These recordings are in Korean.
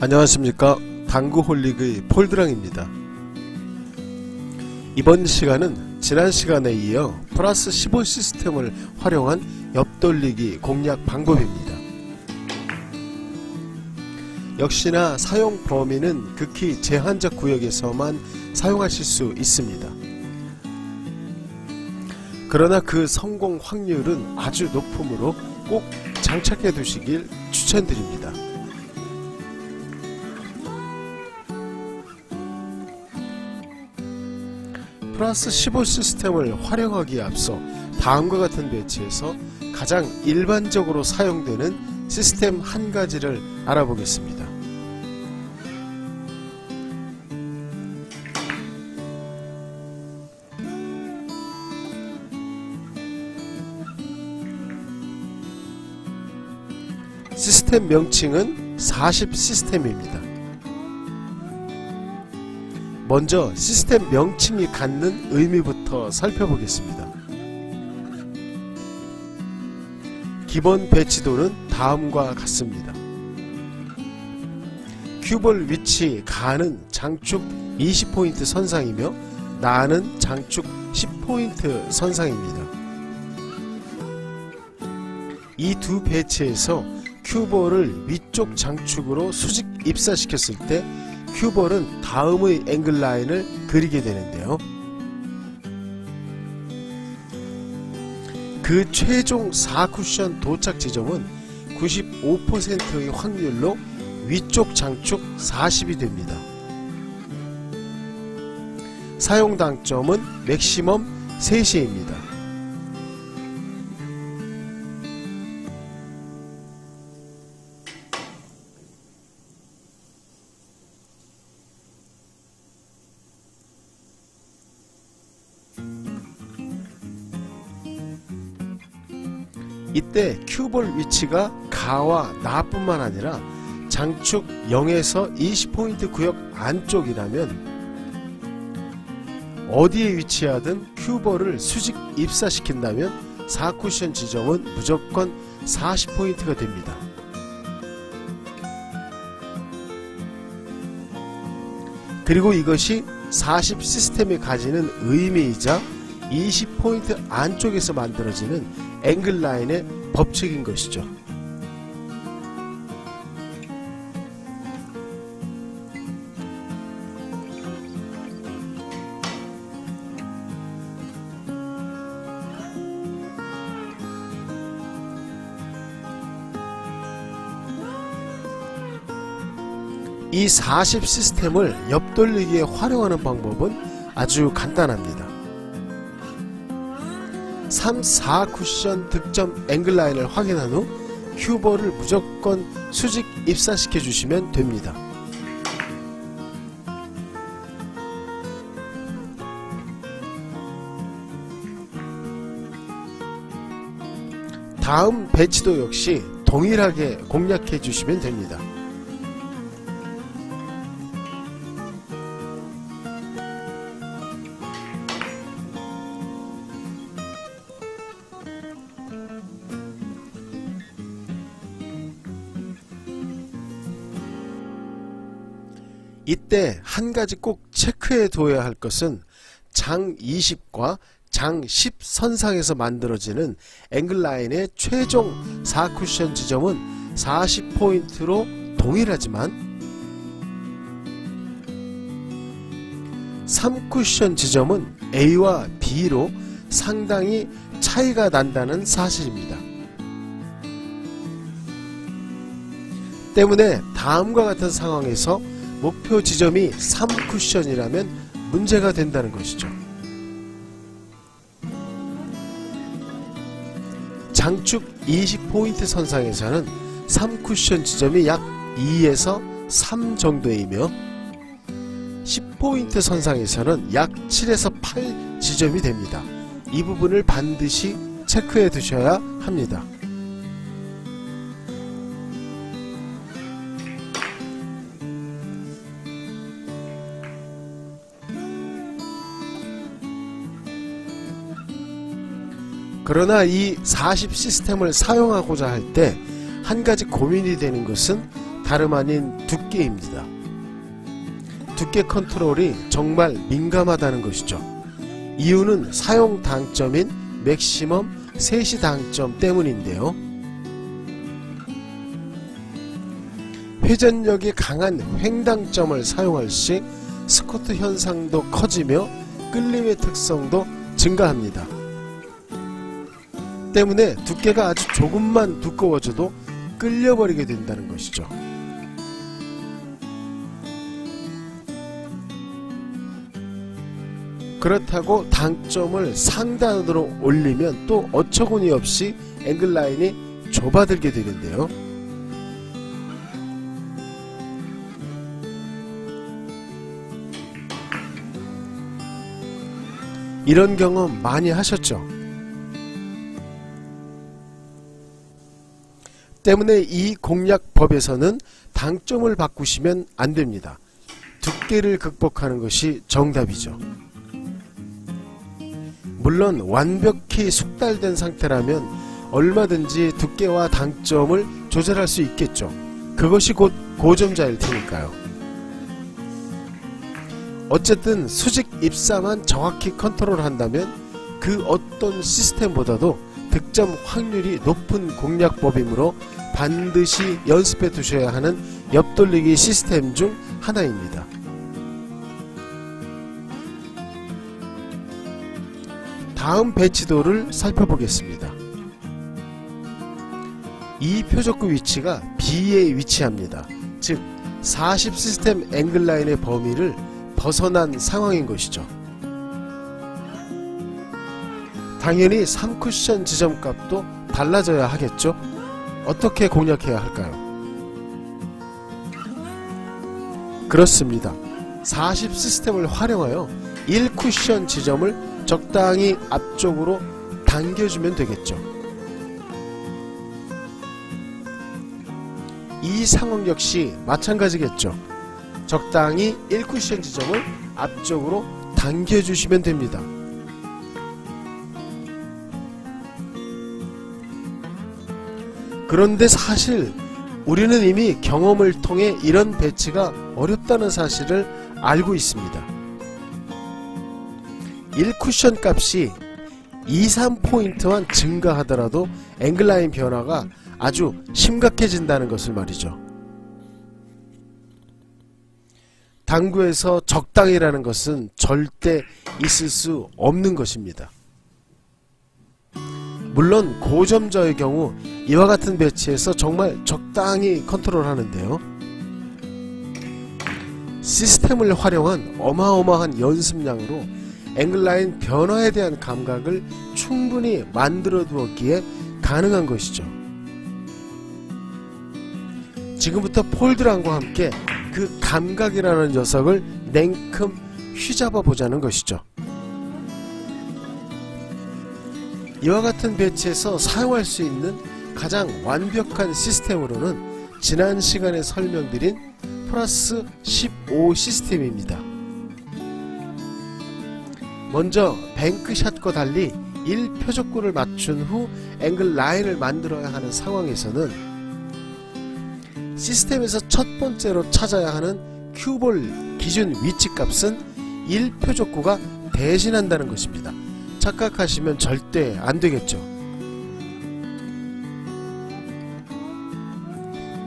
안녕하십니까. 당구홀릭의 폴드랑입니다. 이번 시간은 지난 시간에 이어 플러스 15 시스템을 활용한 옆돌리기 공략 방법입니다. 역시나 사용 범위는 극히 제한적 구역에서만 사용하실 수 있습니다. 그러나 그 성공 확률은 아주 높으므로 꼭 장착해 두시길 추천드립니다. 플러스 15 시스템을 활용하기에 앞서 다음과 같은 배치에서 가장 일반적으로 사용되는 시스템 한 가지를 알아보겠습니다. 시스템 명칭은 40 시스템입니다. 먼저 시스템 명칭이 갖는 의미부터 살펴보겠습니다. 기본 배치도는 다음과 같습니다. 큐볼 위치 가는 장축 20포인트 선상이며 나는 장축 10포인트 선상입니다. 이 두 배치에서 큐볼을 위쪽 장축으로 수직 입사시켰을 때 큐볼은 다음의 앵글 라인을 그리게 되는데요. 그 최종 4쿠션 도착 지점은 95%의 확률로 위쪽 장축 40이 됩니다. 사용 당점은 맥시멈 3시입니다. 이때 큐볼 위치가 가와 나뿐만 아니라 장축 0에서 20포인트 구역 안쪽이라면 어디에 위치하든 큐볼을 수직 입사시킨다면 4쿠션 지점은 무조건 40포인트가 됩니다. 그리고 이것이 40 시스템이 가지는 의미이자 20포인트 안쪽에서 만들어지는 앵글 라인의 법칙인 것이죠. 이 40 시스템을 옆돌리기에 활용하는 방법은 아주 간단합니다. 3, 4쿠션 득점 앵글 라인을 확인한 후 큐볼을 무조건 수직 입사시켜 주시면 됩니다. 다음 배치도 역시 동일하게 공략해 주시면 됩니다. 이때 한 가지 꼭 체크해 둬야 할 것은 장 20과 장 10 선상에서 만들어지는 앵글 라인의 최종 4쿠션 지점은 40포인트로 동일하지만 3쿠션 지점은 A와 B로 상당히 차이가 난다는 사실입니다. 때문에 다음과 같은 상황에서 목표 지점이 3쿠션이라면 문제가 된다는 것이죠. 장축 20포인트 선상에서는 3쿠션 지점이 약 2에서 3 정도이며 10포인트 선상에서는 약 7에서 8 지점이 됩니다. 이 부분을 반드시 체크해 두셔야 합니다. 그러나 이 40 시스템을 사용하고자 할 때 한 가지 고민이 되는 것은 다름 아닌 두께입니다. 두께 컨트롤이 정말 민감하다는 것이죠. 이유는 사용 당점인 맥시멈 세시 당점 때문인데요. 회전력이 강한 횡당점을 사용할 시 스쿼트 현상도 커지며 끌림의 특성도 증가합니다. 때문에 두께가 아주 조금만 두꺼워져도 끌려버리게 된다는 것이죠. 그렇다고 당점을 상단으로 올리면 또 어처구니 없이 앵글 라인이 좁아들게 되는데요. 이런 경험 많이 하셨죠? 때문에 이 공략법에서는 당점을 바꾸시면 안됩니다. 두께를 극복하는 것이 정답이죠. 물론 완벽히 숙달된 상태라면 얼마든지 두께와 당점을 조절할 수 있겠죠. 그것이 곧 고점자일 테니까요. 어쨌든 수직 입사만 정확히 컨트롤한다면 그 어떤 시스템보다도 득점 확률이 높은 공략법이므로 반드시 연습해 두셔야 하는 옆돌리기 시스템 중 하나입니다. 다음 배치도를 살펴보겠습니다. 이 표적구 위치가 B에 위치합니다. 즉 40 시스템 앵글 라인의 범위를 벗어난 상황인 것이죠. 당연히 3쿠션 지점값도 달라져야 하겠죠. 어떻게 공략해야 할까요? 그렇습니다. 40 시스템을 활용하여 1쿠션 지점을 적당히 앞쪽으로 당겨주면 되겠죠. 이 상황 역시 마찬가지겠죠. 적당히 1쿠션 지점을 앞쪽으로 당겨주시면 됩니다. 그런데 사실 우리는 이미 경험을 통해 이런 배치가 어렵다는 사실을 알고 있습니다. 1쿠션 값이 2, 3포인트만 증가하더라도 앵글라인 변화가 아주 심각해진다는 것을 말이죠. 당구에서 적당이라는 것은 절대 있을 수 없는 것입니다. 물론 고점저의 경우 이와 같은 배치에서 정말 적당히 컨트롤하는데요. 시스템을 활용한 어마어마한 연습량으로 앵글라인 변화에 대한 감각을 충분히 만들어 두었기에 가능한 것이죠. 지금부터 폴드랑과 함께 그 감각이라는 녀석을 냉큼 휘잡아 보자는 것이죠. 이와 같은 배치에서 사용할 수 있는 가장 완벽한 시스템으로는 지난 시간에 설명드린 플러스 15 시스템입니다. 먼저 뱅크샷과 달리 1표적구를 맞춘 후 앵글 라인을 만들어야 하는 상황에서는 시스템에서 첫 번째로 찾아야 하는 큐볼 기준 위치값은 1표적구가 대신한다는 것입니다. 착각하시면 절대 안되겠죠.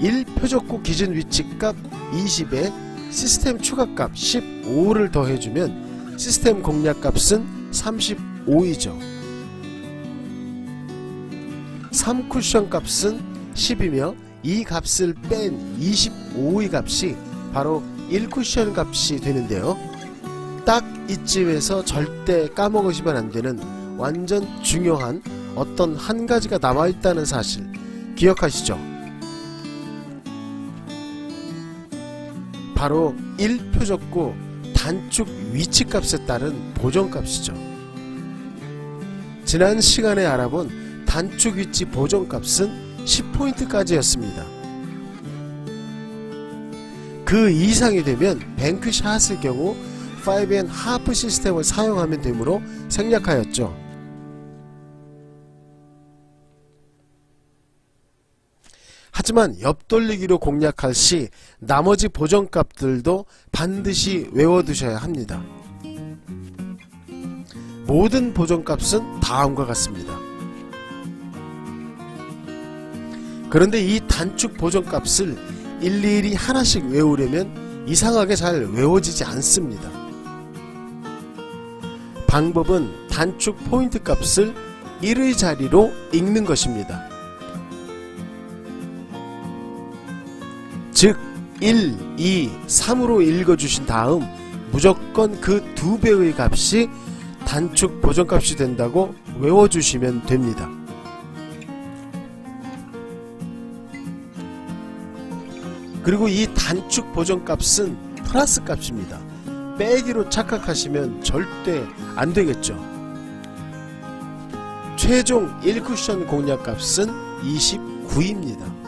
1표적구 기준 위치값 20에 시스템 추가값 15를 더해주면 시스템 공략값은 35이죠. 3쿠션 값은 10이며 이 값을 뺀 25의 값이 바로 1쿠션 값이 되는데요. 딱 이쯤에서 절대 까먹으시면 안되는 완전 중요한 어떤 한 가지가 남아있다는 사실 기억하시죠? 바로 1표적구 단축 위치값에 따른 보정값이죠. 지난 시간에 알아본 단축 위치 보정값은 10포인트까지였습니다. 그 이상이 되면 뱅크샷의 경우 5&1/2 시스템을 사용하면 되므로 생략하였죠. 하지만 옆돌리기로 공략할 시 나머지 보정값들도 반드시 외워두셔야 합니다. 모든 보정값은 다음과 같습니다. 그런데 이 단축 보정값을 일일이 하나씩 외우려면 이상하게 잘 외워지지 않습니다. 방법은 단축 포인트 값을 1의 자리로 읽는 것입니다. 즉 1, 2, 3으로 읽어주신 다음 무조건 그 2배의 값이 단축 보정값이 된다고 외워주시면 됩니다. 그리고 이 단축 보정값은 플러스 값입니다. 빼기로 착각하시면 절대 안되겠죠. 최종 1쿠션 공략값은 29입니다.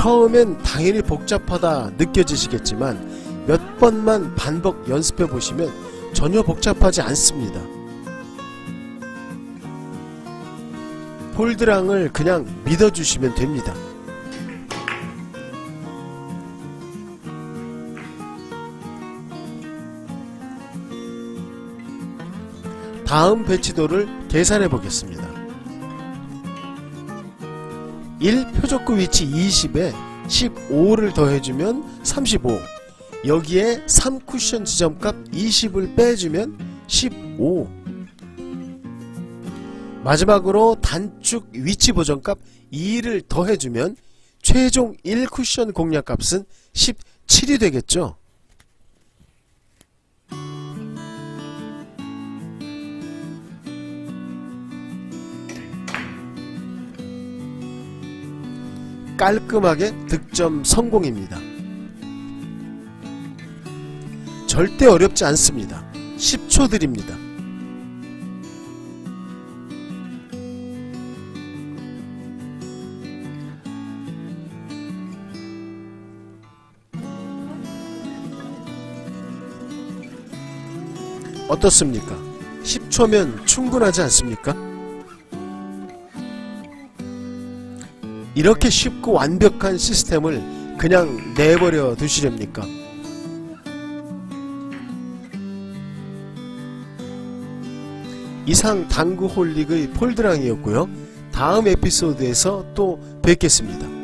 처음엔 당연히 복잡하다 느껴지시겠지만 몇 번만 반복 연습해 보시면 전혀 복잡하지 않습니다. 폴드랑을 그냥 믿어주시면 됩니다. 다음 배치도를 계산해 보겠습니다. 1. 표적구 위치 20에 15를 더해주면 35. 여기에 3쿠션 지점값 20을 빼주면 15. 마지막으로 단축 위치 보정값 2를 더해주면 최종 1쿠션 공략값은 17이 되겠죠. 깔끔하게 득점 성공입니다. 절대 어렵지 않습니다. 10초 드립니다. 어떻습니까? 10초면 충분하지 않습니까? 이렇게 쉽고 완벽한 시스템을 그냥 내버려 두시렵니까? 이상 당구 홀릭의 폴드랑이었고요. 다음 에피소드에서 또 뵙겠습니다.